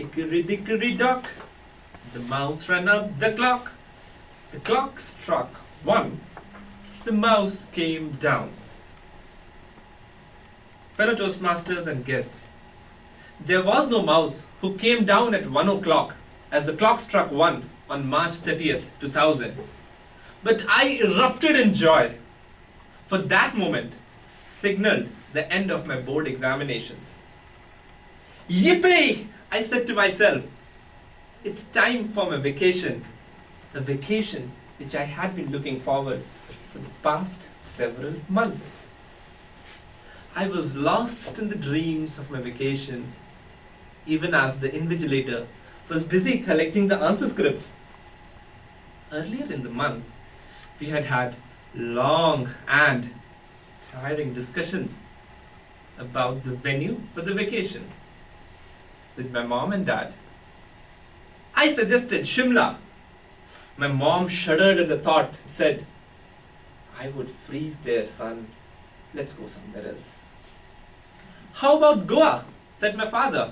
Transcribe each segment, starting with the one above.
Hickory-dickory-dock, the mouse ran up the clock. The clock struck 1, the mouse came down. Fellow Toastmasters and guests, there was no mouse who came down at 1 o'clock as the clock struck 1 on March 30th, 2000. But I erupted in joy, for that moment signaled the end of my board examinations. Yippee! I said to myself, it's time for my vacation, a vacation which I had been looking forward for the past several months. I was lost in the dreams of my vacation, even as the invigilator was busy collecting the answer scripts. Earlier in the month, we had had long and tiring discussions about the venue for the vacation with my mom and dad. I suggested Shimla. My mom shuddered at the thought and said, I would freeze there, son. Let's go somewhere else. How about Goa? Said my father.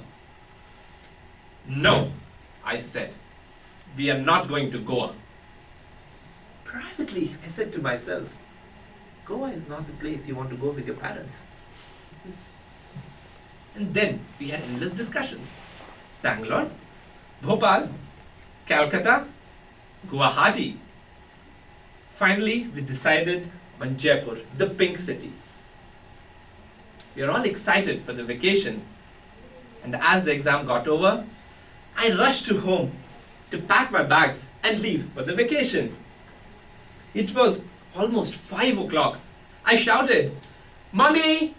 No, I said. We are not going to Goa. Privately, I said to myself, Goa is not the place you want to go with your parents. And then we had endless discussions. Bangalore, Bhopal, Calcutta, Guwahati. Finally, we decided on Jaipur, the pink city. We are all excited for the vacation. And as the exam got over, I rushed to home to pack my bags and leave for the vacation. It was almost 5 o'clock. I shouted, Mommy,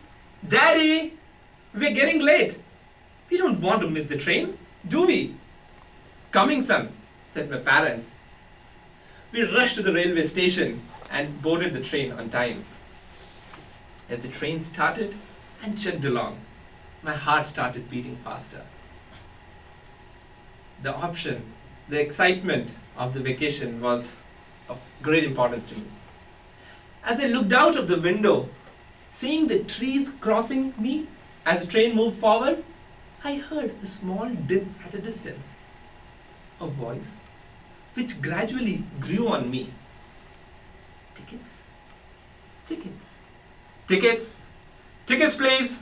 Daddy, we're getting late. We don't want to miss the train, do we? Coming, son, said my parents. We rushed to the railway station and boarded the train on time. As the train started and chugged along, my heart started beating faster. The option, the excitement of the vacation was of great importance to me. As I looked out of the window, seeing the trees crossing me as the train moved forward, I heard a small dip at a distance. A voice which gradually grew on me. Tickets? Tickets? Tickets? Tickets, please!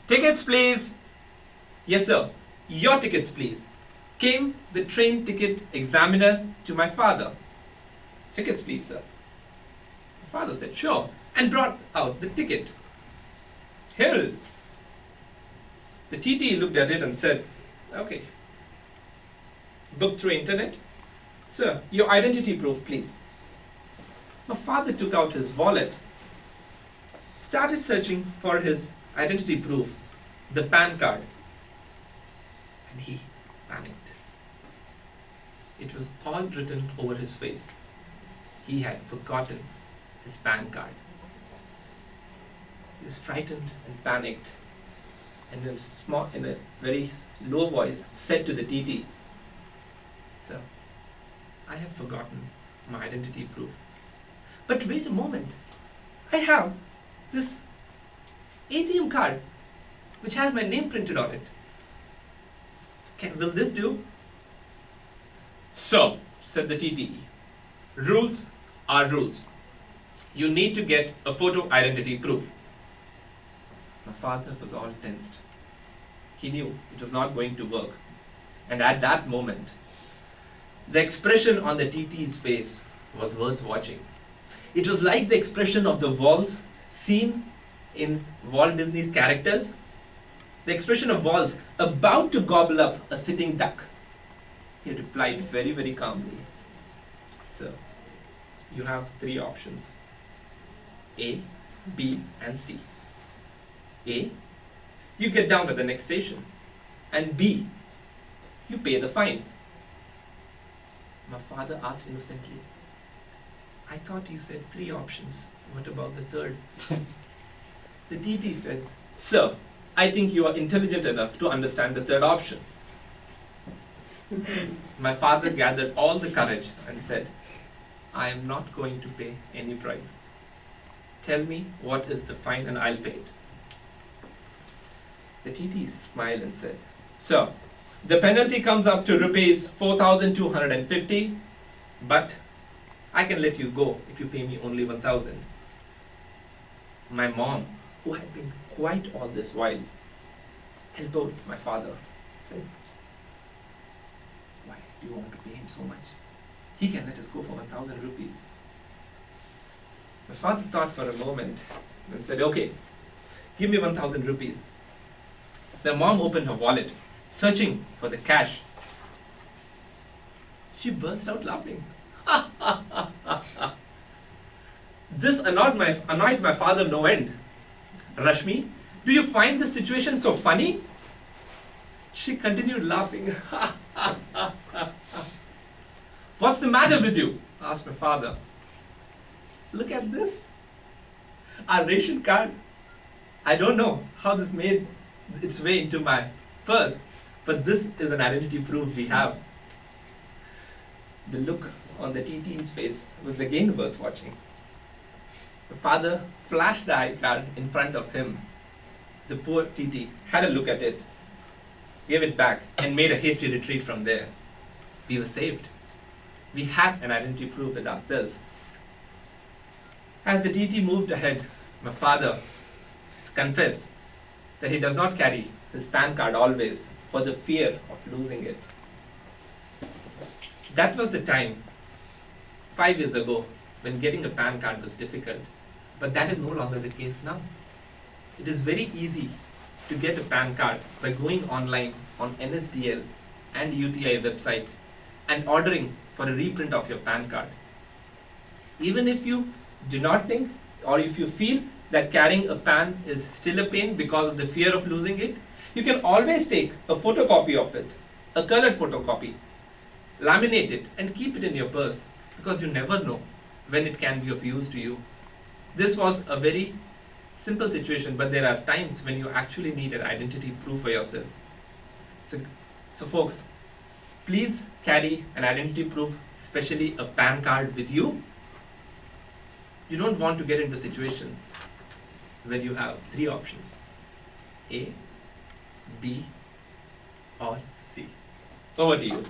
Tickets, please! Yes, sir. Your tickets, please. Came the train ticket examiner to my father. Tickets, please, sir. My father said, sure, and brought out the ticket. Here it is. The TT looked at it and said, okay. Booked through internet? Sir, your identity proof, please. My father took out his wallet, started searching for his identity proof, the PAN card, and he panicked. It was all written over his face. He had forgotten his PAN card. He was frightened and panicked, and in a very low voice said to the TT, Sir, I have forgotten my identity proof. But wait a moment. I have this ATM card which has my name printed on it. Will this do? So, said the TTE, rules are rules. You need to get a photo identity proof. My father was all tensed. He knew it was not going to work. And at that moment, the expression on the TT's face was worth watching. It was like the expression of the walls seen in Walt Disney's characters. The expression of walls about to gobble up a sitting duck. He replied very, very calmly, Sir, you have 3 options. A, B, and C. A, you get down at the next station. And B, you pay the fine. My father asked innocently, I thought you said 3 options. What about the third? The TT said, Sir, I think you are intelligent enough to understand the third option. My father gathered all the courage and said, I am not going to pay any bribe. Tell me what is the fine and I'll pay it. The TT smiled and said, Sir, The penalty comes up to rupees 4,250, but I can let you go if you pay me only 1,000. My mom, who had been quiet all this while, elbowed my father, said, "Why do you want to pay him so much? He can let us go for 1,000 rupees. My father thought for a moment and said, "Okay, give me 1,000 rupees. My mom opened her wallet, searching for the cash. She burst out laughing. This annoyed my father no end. "Rashmi, do you find the situation so funny?" She continued laughing. "What's the matter with you?" asked my father. "Look at this. Our ration card. I don't know how this made its way into my purse, but this is an identity proof we have." The look on the TT's face was again worth watching. The father flashed the iCard in front of him. The poor TT had a look at it, gave it back, and made a hasty retreat from there. We were saved. We had an identity proof with ourselves. As the TT moved ahead, my father confessed that he does not carry his PAN card always for the fear of losing it. That was the time, 5 years ago, when getting a PAN card was difficult, but that is no longer the case now. It is very easy to get a PAN card by going online on NSDL and UTI websites and ordering for a reprint of your PAN card. Even if you do not think, or if you feel that carrying a PAN is still a pain because of the fear of losing it, you can always take a photocopy of it, a colored photocopy, laminate it and keep it in your purse, because you never know when it can be of use to you. This was a very simple situation, but there are times when you actually need an identity proof for yourself. So folks, please carry an identity proof, especially a PAN card with you. You don't want to get into situations where you have 3 options: A, B, or C. Over to you.